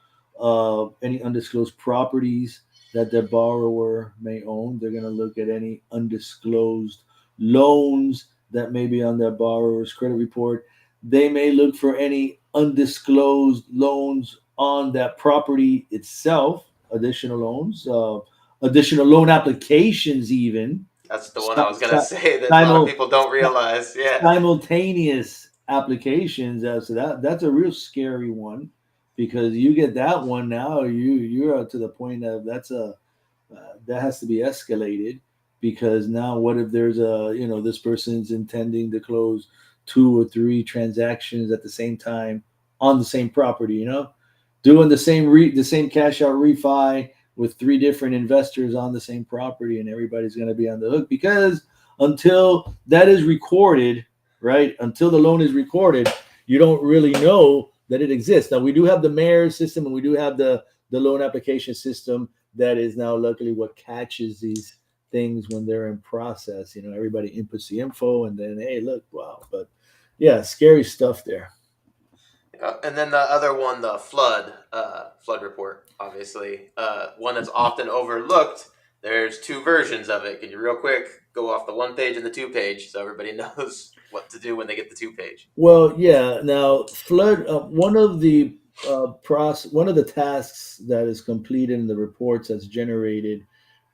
properties that the borrower may own. They're going to look at any undisclosed loans that may be on that borrower's credit report. They may look for any undisclosed loans on that property itself, additional loans, additional loan applications, even That's the one I si- was gonna si- say that a lot of simul- people don't realize. Yeah. simultaneous applications. So that's a real scary one, because you get that one now, you're to the point of that has to be escalated, because now what if there's this person's intending to close two or three transactions at the same time on the same property, doing the same cash out refi with three different investors on the same property, and everybody's going to be on the hook, because until that is recorded, right, until the loan is recorded, you don't really know that it exists. Now we do have the mayor system, and we do have the loan application system that is now luckily what catches these things when they're in process. You know, everybody inputs the info, and then hey, look, wow. But yeah, scary stuff there. And then the other one, the flood report, obviously, one that's often overlooked. There's two versions of it. Can you real quick go off the 1 page and the 2 page so everybody knows what to do when they get the 2 page? Well, yeah. Now, flood. One of the tasks that is completed in the reports that's generated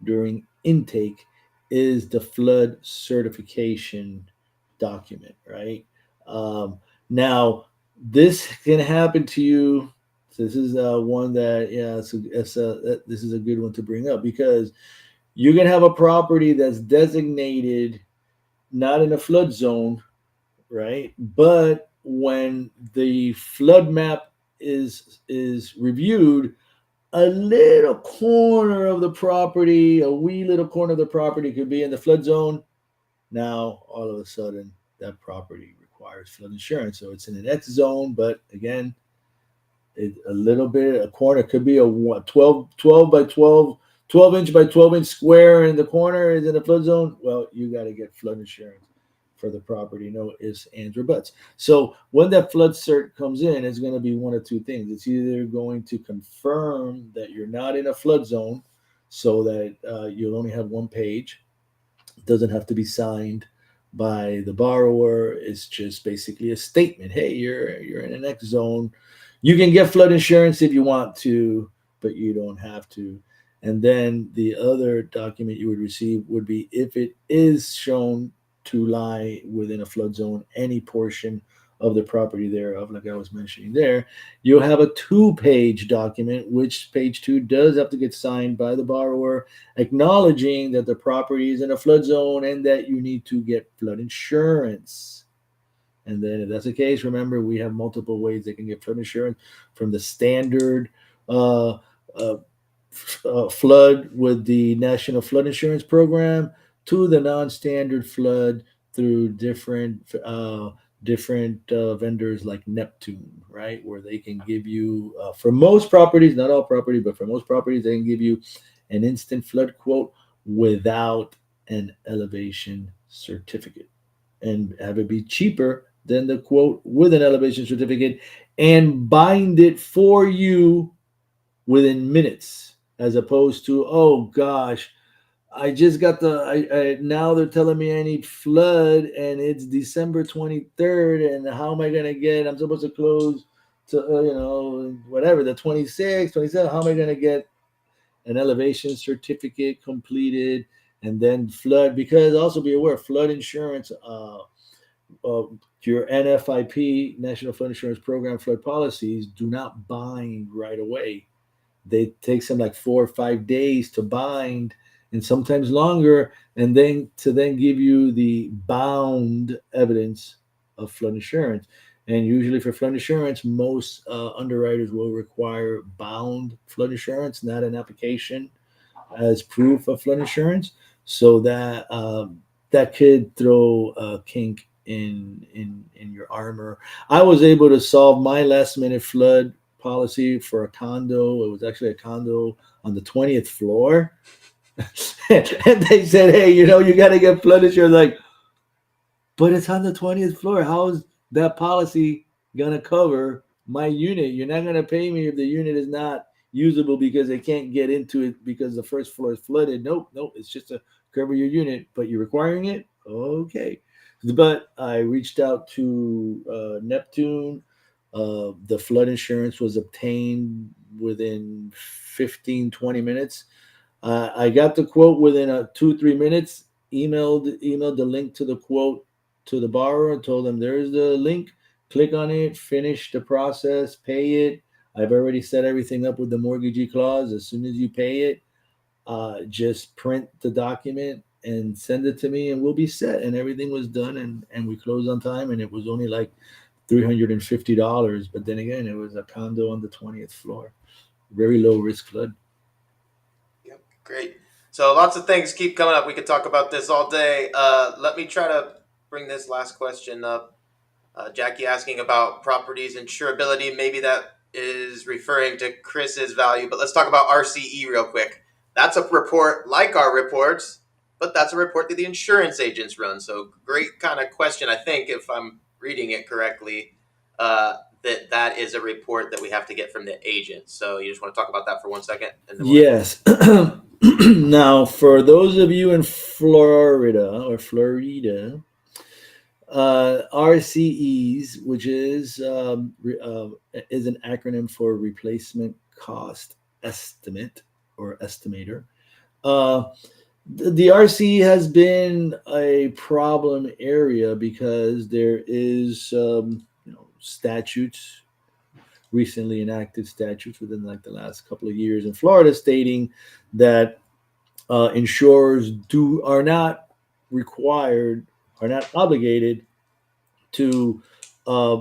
during intake is the flood certification document, right? Now, this can happen to you. This is one that yeah, this is a good one to bring up because you can have a property that's designated not in a flood zone, right? But when the flood map is reviewed, a little corner of the property, a wee little corner of the property could be in the flood zone. Now, all of a sudden, that property requires flood insurance. So it's in an X zone, but again, a little bit, a corner could be a 12 by 12, 12-inch by 12-inch square in the corner is in a flood zone. Well, you got to get flood insurance for the property. No ifs, ands, or buts. So when that flood cert comes in, it's going to be one of two things. It's either going to confirm that you're not in a flood zone so that you'll only have one page. It doesn't have to be signed by the borrower. It's just basically a statement. Hey, you're in an X zone. You can get flood insurance if you want to, but you don't have to. And then the other document you would receive would be if it is shown to lie within a flood zone, any portion of the property thereof, like I was mentioning there, you'll have a 2 page document, which page two does have to get signed by the borrower, acknowledging that the property is in a flood zone and that you need to get flood insurance. And then, if that's the case, remember we have multiple ways they can get flood insurance from the standard uh, uh, flood with the National Flood Insurance Program to the non-standard flood through different vendors like Neptune, right? Where they can give you for most properties, not all property, but for most properties, they can give you an instant flood quote without an elevation certificate and have it be cheaper than the quote with an elevation certificate and bind it for you within minutes, as opposed to, oh gosh, I just got now they're telling me I need flood and it's December 23rd, and how am I going to get, I'm supposed to close to, whatever, the 26th, 27th, how am I going to get an elevation certificate completed and then flood? Because also be aware, flood insurance, uh, your NFIP, National Flood Insurance Program flood policies do not bind right away. They take some like 4 or 5 days to bind, and sometimes longer, and then give you the bound evidence of flood insurance. And usually for flood insurance, most underwriters will require bound flood insurance, not an application as proof of flood insurance. So that could throw a kink in your armor. I was able to solve my last minute flood policy for a condo. It was actually a condo on the 20th floor. And they said, hey, you got to get flood insurance. Like, but it's on the 20th floor. How's that policy gonna cover my unit? You're not gonna pay me if the unit is not usable because they can't get into it because the first floor is flooded. Nope, nope. It's just to cover your unit, but you're requiring it. Okay. But I reached out to Neptune. The flood insurance was obtained within 15, 20 minutes. I got the quote within 2, 3 minutes. Emailed the link to the quote to the borrower. Told them there's the link. Click on it. Finish the process. Pay it. I've already set everything up with the mortgagee clause. As soon as you pay it, just print the document and send it to me, and we'll be set. And everything was done, and we closed on time. And it was only like $350. But then again, it was a condo on the 20th floor. Very low risk flood. Yep, great. So lots of things keep coming up. We could talk about this all day. Let me try to bring this last question up. Jackie asking about properties insurability. Maybe that is referring to Chris's value, but let's talk about RCE real quick. That's a report like our reports, but that's a report that the insurance agents run. So great kind of question. I think if I'm reading it correctly, that is a report that we have to get from the agent. So you just want to talk about that for 1 second, and then we'll end. Yes. Now, for those of you in Florida, RCEs, which is an acronym for replacement cost estimate or estimator. Uh, the RCE has been a problem area because there is, statutes, recently enacted statutes within like the last couple of years in Florida stating that insurers are not required, are not obligated to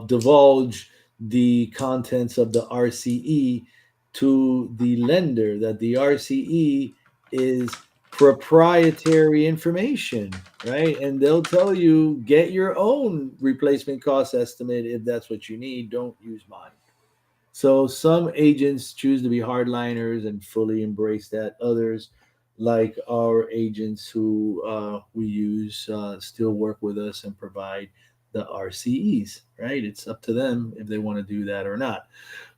divulge the contents of the RCE to the lender, that the RCE is proprietary information, right? And they'll tell you, get your own replacement cost estimate if that's what you need. Don't use mine. So some agents choose to be hardliners and fully embrace that. Others, like our agents who we use, still work with us and provide the RCEs, right? It's up to them if they want to do that or not.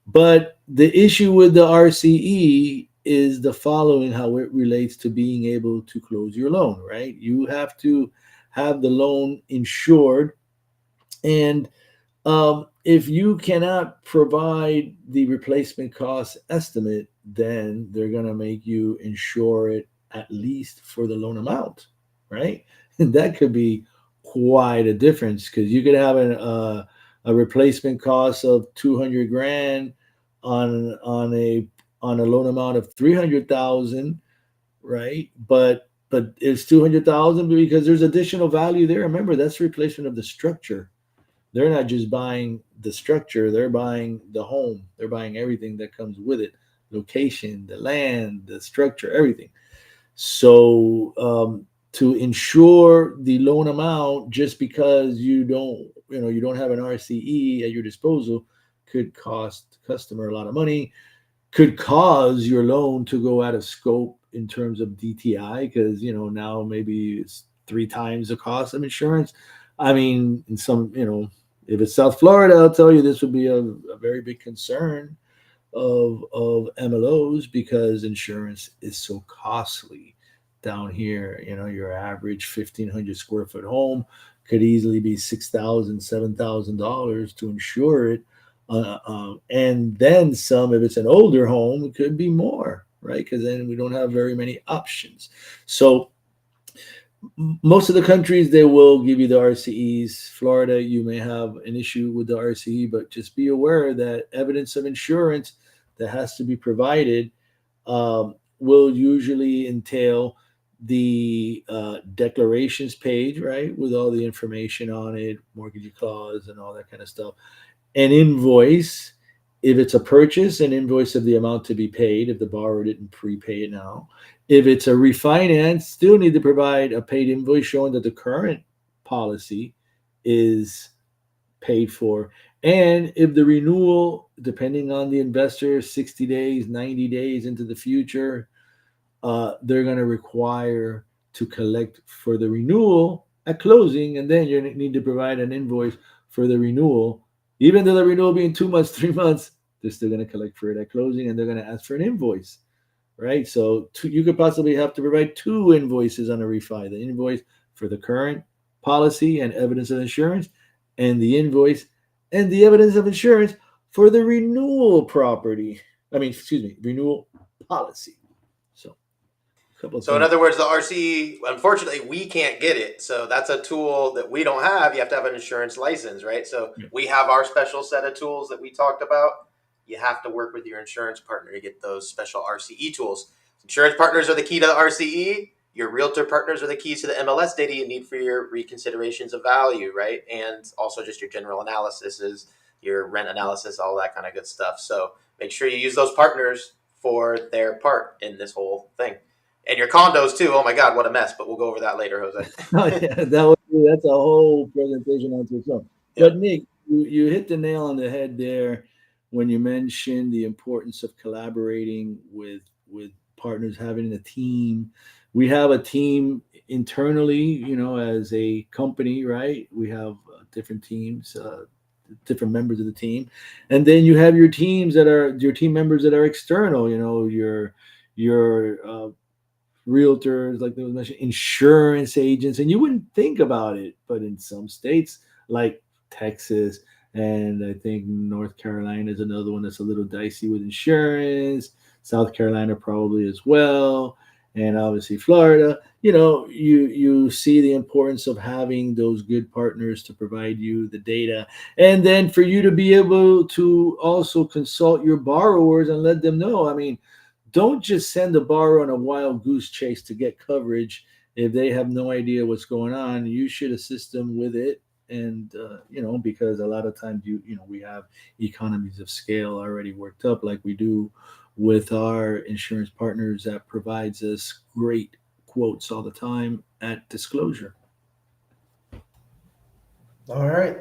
But the issue with the RCE is the following: how it relates to being able to close your loan, right? You have to have the loan insured, and if you cannot provide the replacement cost estimate, then they're going to make you insure it at least for the loan amount, right? And that could be quite a difference because you could have a replacement cost of 200 grand on a loan amount of 300,000, right? But it's 200,000 because there's additional value there. Remember, that's replacement of the structure. They're not just buying the structure, they're buying the home, they're buying everything that comes with it: location, the land, the structure, everything. So to insure the loan amount just because you don't have an RCE at your disposal could cost the customer a lot of money, could cause your loan to go out of scope in terms of DTI because now maybe it's three times the cost of insurance. I mean, in some, if it's South Florida, I'll tell you this would be a very big concern of MLOs because insurance is so costly down here. Your average 1,500 square foot home could easily be $6,000, $7,000 to insure it. And then some, if it's an older home, it could be more, right? Because then we don't have very many options. So most of the countries, they will give you the RCEs. Florida, you may have an issue with the RCE, but just be aware that evidence of insurance that has to be provided will usually entail the declarations page, right, with all the information on it, mortgage clause, and all that kind of stuff. An invoice, if it's a purchase, an invoice of the amount to be paid if the borrower didn't prepay it now. If it's a refinance, still need to provide a paid invoice showing that the current policy is paid for. And if the renewal, depending on the investor, 60 days, 90 days into the future, they're going to require to collect for the renewal at closing, and then you need to provide an invoice for the renewal. Even though the renewal being 2 months, 3 months, they're still going to collect for it at closing, and they're going to ask for an invoice, right? So you could possibly have to provide two invoices on a refi: the invoice for the current policy and evidence of insurance, and the invoice and the evidence of insurance for the renewal property. Renewal policy. So a couple of So in things. other words, the RC, unfortunately, we can't get it. So that's a tool that we don't have. You have to have an insurance license, right? So Yeah. we have our special set of tools that we talked about. You have to work with your insurance partner to get those special RCE tools. Insurance partners are the key to the RCE. Your realtor partners are the keys to the MLS data you need for your reconsiderations of value, right? And also just your general analysis, your rent analysis, all that kind of good stuff. So make sure you use those partners for their part in this whole thing. And your condos too. Oh my God, what a mess! But we'll go over that later, Jose. Oh yeah, that's a whole presentation onto its own. But Nick, you hit the nail on the head there when you mentioned the importance of collaborating with partners, having a team. We have a team internally, as a company, right? We have different teams, different members of the team, and then you have your team members that are external. Your realtors, like they was mentioned, insurance agents, and you wouldn't think about it, but in some states like Texas and I think North Carolina is another one that's a little dicey with insurance. South Carolina probably as well, and obviously Florida. You see the importance of having those good partners to provide you the data, and then for you to be able to also consult your borrowers and let them know. I mean, don't just send a borrower on a wild goose chase to get coverage if they have no idea what's going on. You should assist them with it, and because a lot of times we have economies of scale already worked up, like we do with our insurance partners that provides us great quotes all the time at disclosure. All right.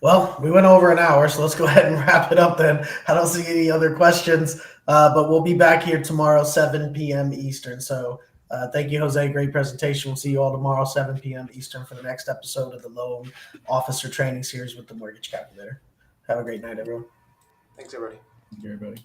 Well, we went over an hour, so let's go ahead and wrap it up then. I don't see any other questions, but we'll be back here tomorrow, 7 p.m. Eastern. So thank you, Jose. Great presentation. We'll see you all tomorrow, 7 p.m. Eastern, for the next episode of the Loan Officer Training Series with the Mortgage Calculator. Have a great night, everyone. Thanks, everybody. Thank you, everybody.